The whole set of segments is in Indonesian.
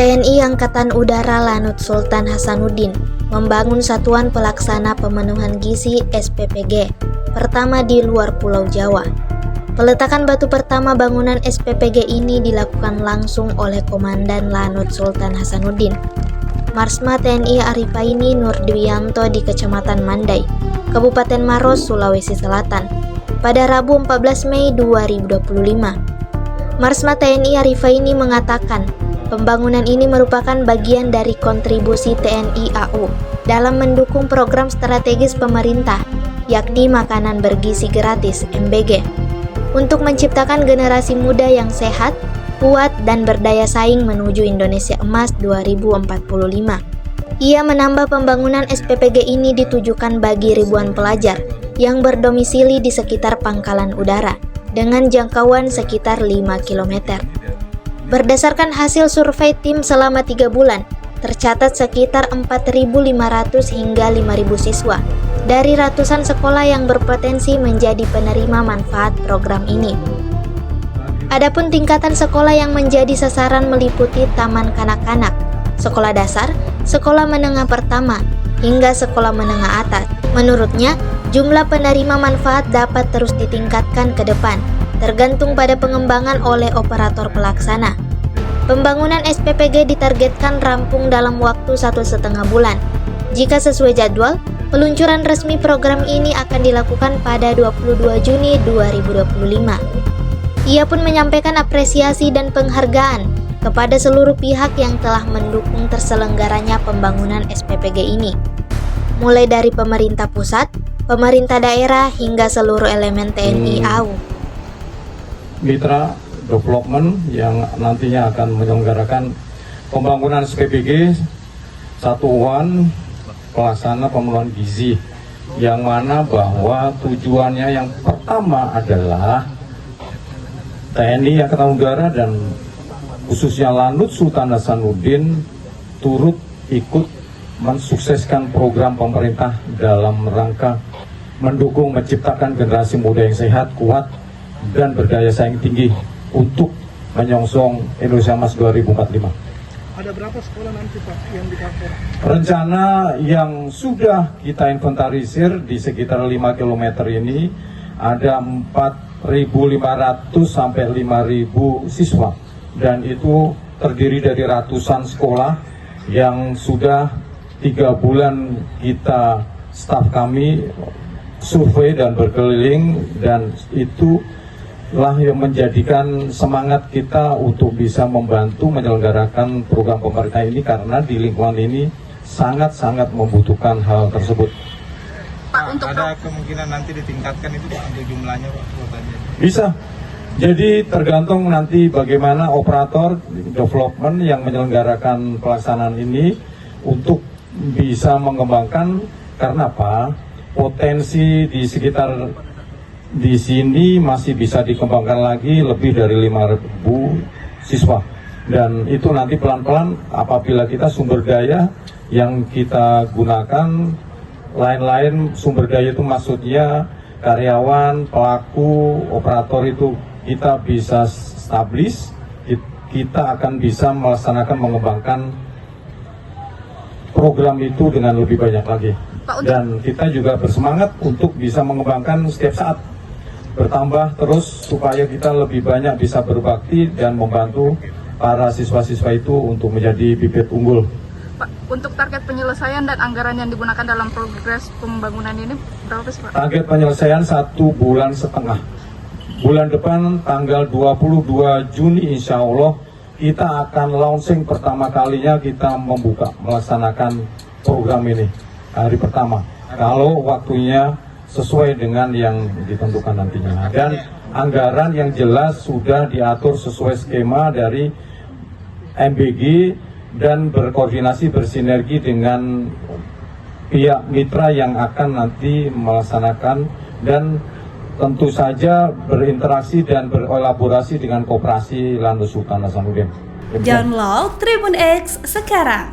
TNI Angkatan Udara Lanut Sultan Hasanuddin membangun Satuan Pelaksana Pemenuhan Gizi SPPG pertama di luar Pulau Jawa. Peletakan batu pertama bangunan SPPG ini dilakukan langsung oleh Komandan Lanut Sultan Hasanuddin, Marsma TNI Arifaini Nurdwianto di Kecamatan Mandai, Kabupaten Maros, Sulawesi Selatan, pada Rabu 14 Mei 2025. Marsma TNI Arifaini mengatakan, pembangunan ini merupakan bagian dari kontribusi TNI AU dalam mendukung program strategis pemerintah, yakni Makanan Bergizi Gratis (MBG), untuk menciptakan generasi muda yang sehat, kuat, dan berdaya saing menuju Indonesia Emas 2045. Ia menambah pembangunan SPPG ini ditujukan bagi ribuan pelajar yang berdomisili di sekitar pangkalan udara dengan jangkauan sekitar 5 km. Berdasarkan hasil survei tim selama 3 bulan, tercatat sekitar 4.500 hingga 5.000 siswa dari ratusan sekolah yang berpotensi menjadi penerima manfaat program ini. Adapun tingkatan sekolah yang menjadi sasaran meliputi taman kanak-kanak, sekolah dasar, sekolah menengah pertama, hingga sekolah menengah atas. Menurutnya, jumlah penerima manfaat dapat terus ditingkatkan ke depan, tergantung pada pengembangan oleh operator pelaksana. Pembangunan SPPG ditargetkan rampung dalam waktu 1,5 bulan. Jika sesuai jadwal, peluncuran resmi program ini akan dilakukan pada 22 Juni 2025. Ia pun menyampaikan apresiasi dan penghargaan kepada seluruh pihak yang telah mendukung terselenggaranya pembangunan SPPG ini, mulai dari pemerintah pusat, pemerintah daerah, hingga seluruh elemen TNI AU. Mitra Development yang nantinya akan menyelenggarakan pembangunan SPPG Satuan Pelaksana Pemenuhan Gizi, yang mana bahwa tujuannya yang pertama adalah TNI Angkatan Udara dan khususnya Lanut Sultan Hasanuddin turut ikut mensukseskan program pemerintah dalam rangka mendukung menciptakan generasi muda yang sehat, kuat, dan berdaya saing tinggi untuk menyongsong Indonesia Emas 2045. Ada berapa sekolah nanti Pak yang di-cover? Rencana yang sudah kita inventarisir di sekitar 5 km ini ada 4.500 sampai 5.000 siswa, dan itu terdiri dari ratusan sekolah yang sudah 3 bulan kita staf kami survei dan berkeliling, dan itu lah yang menjadikan semangat kita untuk bisa membantu menyelenggarakan program pemerintah ini, karena di lingkungan ini sangat-sangat membutuhkan hal tersebut. Pak, untuk ada kemungkinan nanti ditingkatkan itu Pak untuk jumlahnya Pak? Bisa. Jadi tergantung nanti bagaimana operator development yang menyelenggarakan pelaksanaan ini untuk bisa mengembangkan, karena apa? Potensi di sekitar di sini masih bisa dikembangkan lagi lebih dari 5.000 siswa, dan itu nanti pelan-pelan apabila kita sumber daya yang kita gunakan lain-lain, sumber daya itu maksudnya karyawan, pelaku, operator, itu kita bisa establis, kita akan bisa melaksanakan mengembangkan program itu dengan lebih banyak lagi. Dan kita juga bersemangat untuk bisa mengembangkan setiap saat, bertambah terus supaya kita lebih banyak bisa berbakti dan membantu para siswa-siswa itu untuk menjadi bibit unggul. Pak, untuk target penyelesaian dan anggaran yang digunakan dalam progres pembangunan ini berapa sih Pak? Target penyelesaian 1,5 bulan. Bulan depan tanggal 22 Juni insya Allah kita akan launching pertama kalinya, kita melaksanakan program ini hari pertama, kalau waktunya sesuai dengan yang ditentukan nantinya, dan anggaran yang jelas sudah diatur sesuai skema dari MBG dan berkoordinasi bersinergi dengan pihak mitra yang akan nanti melaksanakan, dan tentu saja berinteraksi dan berkolaborasi dengan Koperasi Lanut Sultan Hasanuddin. Download Tribun X sekarang,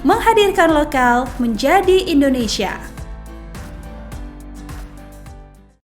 menghadirkan lokal menjadi Indonesia.